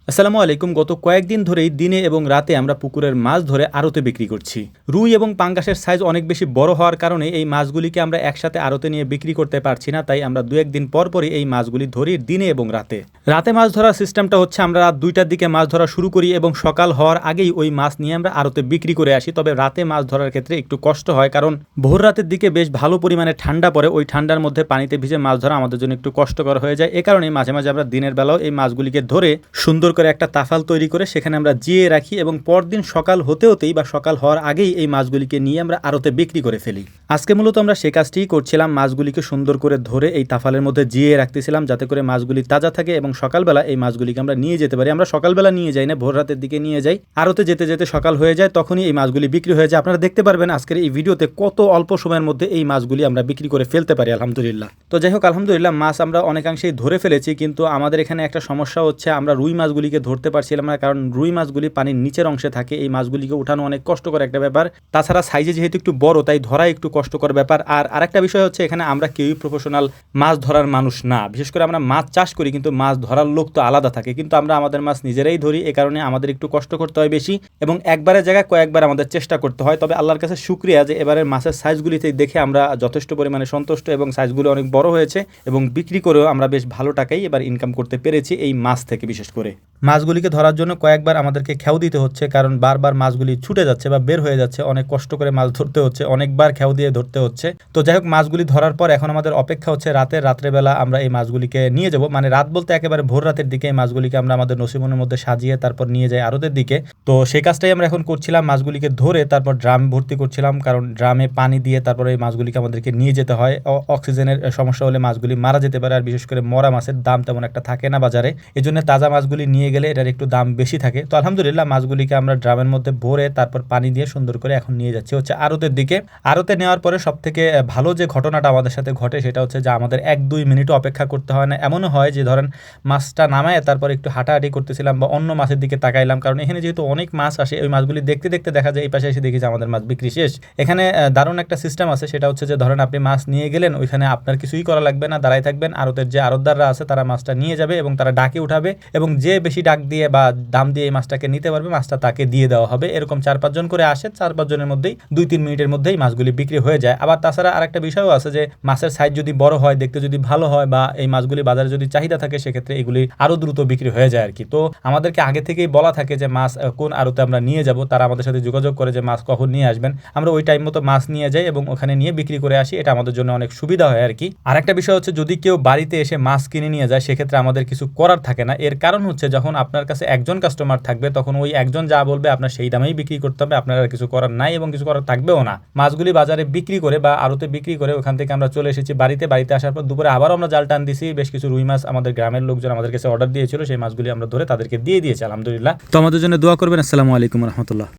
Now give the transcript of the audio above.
আসসালামু আলাইকুম। গত কয়েকদিন ধরেই দিনে এবং রাতে আমরা পুকুরের মাছ ধরে আড়তে বিক্রি করছি। রুই এবং পাঙ্গাসের সাইজ অনেক বেশি বড় হওয়ার কারণে এই মাছগুলিকে আমরা একসাথে আড়তে নিয়ে বিক্রি করতে পারছি না, তাই আমরা দু একদিন পর পরই এই মাছগুলি ধরি দিনে এবং রাতে। রাতে মাছ ধরার সিস্টেমটা হচ্ছে আমরা রাত 2টার দিকে মাছ ধরা শুরু করি এবং সকাল হওয়ার আগেই ওই মাছ নিয়ে আমরা আড়তে বিক্রি করে আসি। তবে রাতে মাছ ধরার ক্ষেত্রে একটু কষ্ট হয়, কারণ ভোর রাতের দিকে বেশ ভালো পরিমাণে ঠান্ডা পড়ে। ওই ঠান্ডার মধ্যে পানিতে ভিজে মাছ ধরা আমাদের জন্য একটু কষ্টকর হয়ে যায়। এ কারণে মাঝে মাঝে আমরা দিনের বেলাও এই মাছগুলিকে ধরে সুন্দর করে একটা তাফাল তৈরি করে সেখানে আমরা জিয়ে রাখি এবং পরদিন সকাল হতে হতেই বা সকাল হওয়ার আগেই এই মাছগুলিকে নিয়ে আমরা আড়তে বিক্রি করে ফেলি। আজকে মূলত আমরা সে কাজটিই করছিলাম, মাছগুলিকে সুন্দর করে ধরে এই তাফালের মধ্যে জিয়ে রাখতেছিলাম যাতে করে মাছগুলি তাজা থাকে এবং সকালবেলা এই মাছগুলিকে আমরা নিয়ে যেতে পারি। আমরা সকালবেলা নিয়ে যাই না, ভোর রাতের দিকে নিয়ে যাই। আড়তে যেতে যেতে সকাল হয়ে যায়, তখনই এই মাছগুলি বিক্রি হয়ে যায়। আপনারা দেখতে পারবেন আজকের এই ভিডিওতে কত অল্প সময়ের মধ্যে এই মাছগুলি আমরা বিক্রি করে ফেলতে পারি আলহামদুলিল্লাহ। তো যাই হোক, আলহামদুলিল্লাহ মাছ আমরা অনেকাংশেই ধরে ফেলেছি, কিন্তু আমাদের এখানে একটা সমস্যা হচ্ছে আমরা রুই মাছগুলিকে ধরতে পারছিলাম না, কারণ রুই মাছগুলি পানির নিচের অংশে থাকে। এই মাছগুলিকে উঠানো অনেক কষ্টকর একটা ব্যাপার, তাছাড়া সাইজে যেহেতু একটু বড় তাই ধরা একটু কষ্টকর ব্যাপার। আর আরেকটা বিষয় হচ্ছে এখানে আমরা কেউই প্রফেশনাল মাছ ধরার মানুষ না। বিশেষ করে আমরা মাছ চাষ করি, কিন্তু মাছ ধরার লোক তো আলাদা থাকে, কিন্তু আমরা আমাদের মাছ নিজেরাই ধরি। এ কারণে আমাদের একটু কষ্ট করতে হয় বেশি এবং একবারের জায়গায় কয়েকবার আমাদের চেষ্টা করতে হয়। তবে আল্লাহর কাছে শুকরিয়া যে এবারের মাছের সাইজগুলিতে দেখে আমরা যথেষ্ট পরিমাণে সন্তুষ্ট এবং সাইজগুলো অনেক বড় হয়েছে এবং বিক্রি করেও আমরা বেশ ভালো টাকাই এবার ইনকাম করতে পেরেছি এই মাছ থেকে। বিশেষ করে মাছগুলিকে ধরার জন্য কয়েকবার আমাদেরকে খেও দিতে হচ্ছে, কারণ বারবার মাছগুলি ছুটে যাচ্ছে বা বের হয়ে যাচ্ছে। অনেক কষ্ট করে মাছ ধরতে হচ্ছে, অনেকবার খেও দিয়ে ধরতে হচ্ছে। তো যাই হোক, মাছগুলি ধরার পর এখন আমাদের অপেক্ষা হচ্ছে রাত্রেবেলা আমরা এই মাছগুলিকে নিয়ে যাব। মানে রাত বলতে একেবারে ভোর রাতের দিকে এই মাছগুলিকে আমরা আমাদের নসিমনের মধ্যে সাজিয়ে তারপর নিয়ে যাই আড়তের দিকে। তো সেই কাজটাই আমরা এখন করছিলাম, মাছগুলিকে ধরে তারপর ড্রাম ভর্তি করছিলাম, কারণ ড্রামে পানি দিয়ে তারপর এই মাছগুলিকে আমাদেরকে নিয়ে যেতে হয়। অক্সিজেনের সমস্যা হলে মাছগুলি মারা যেতে পারে, আর বিশেষ করে মরা মাছের দাম তেমন একটা থাকে না বাজারে। এই জন্য তাজা মাছগুলি নিয়ে গেলে এটার একটু দাম বেশি থাকে। তো আলহামদুলিল্লাহ মাছগুলিকে আমরা ড্রামের মধ্যে ভরে তারপর পানি দিয়ে সুন্দর করে এখন নিয়ে যাচ্ছি হচ্ছে আড়তের দিকে। আড়তে নেওয়ার পরে সব থেকে ভালো যে ঘটনাটা আমাদের সাথে ঘটে সেটা হচ্ছে যে আমাদের 1-2 মিনিটও অপেক্ষা করতে হয় না। এমনও হয় যে ধরেন মাছটা নামায় তারপর একটু হাঁটাহাঁটি করতেছিলাম বা অন্য মাছের দিকে তাকাইলাম, কারণ এখানে যেহেতু অনেক মাছ আসে ওই মাছগুলি দেখতে দেখতে দেখা যায় এই পাশে এসে দেখি যে আমাদের মাছ বিক্রি শেষ। এখানে দারুণ একটা সিস্টেম আছে, সেটা হচ্ছে যে ধরেন আপনি মাছ নিয়ে গেলেন, ওইখানে আপনার কিছুই করা লাগবে না, দাঁড়াই থাকবেন। আড়তের যে আড়তদাররা আছে তারা মাছটা নিয়ে যাবে এবং তারা ডাকে উঠাবে এবং যে বেশি ডাক দিয়ে বা দাম দিয়ে এই মাছটাকে নিতে পারবে মাছটা তাকে দিয়ে দেওয়া হবে। এরকম 4-5 জন করে আসে, 4-5 জনের মধ্যেই 2-3 মিনিটের মধ্যেই মাছগুলি বিক্রি হয়ে যায়। আবার তাছাড়া আরেকটা বিষয়ও আছে যে মাছের সাইজ যদি বড় হয়, দেখতে যদি ভালো হয় বা এই মাছগুলি বাজারে যদি চাহিদা থাকে, সেক্ষেত্রে এগুলি আরো দ্রুত বিক্রি হয়ে যায় আর কি। তো আমাদেরকে আগে থেকেই বলা থাকে যে মাছ কোন আড়তে আমরা নিয়ে যাব, তারা আমাদের সাথে যোগাযোগ করে যে মাছ কখন নিয়ে আসবেন। আমরা ওই টাইম মতো মাছ নিয়ে যাই এবং ওখানে নিয়ে বিক্রি করে আসি। এটা আমাদের জন্য অনেক সুবিধা হয় আর কি। আরেকটা বিষয় হচ্ছে যদি কেউ বাড়িতে এসে মাছ কিনে নিয়ে যায়, সেক্ষেত্রে আমাদের কিছু করার থাকে না। এর কারণ হচ্ছে যখন আপনার কাছে একজন কাস্টমার থাকবে তখন ওই একজন যা বলবে আপনার সেই দামেই বিক্রি করতে হবে, আপনার আর কিছু করার নাই এবং কিছু করার থাকবেও না। মাছগুলি বাজারে বিক্রি করে বা আড়তে বিক্রি করে ওখান থেকে আমরা চলে এসেছি বাড়িতে আসার পর দুপুরে আবারও আমরা জাল টান দিছি। বেশ কিছু রুই মাছ আমাদের গ্রামের লোকজন আমাদের কাছে অর্ডার দিয়েছিল, সেই মাছগুলি আমরা ধরে তাদেরকে দিয়ে দিয়েছি আলহামদুলিল্লাহ। তো আমাদের জন্য দোয়া করবেন। আসসালামু আলাইকুম রহমতুল্লাহ।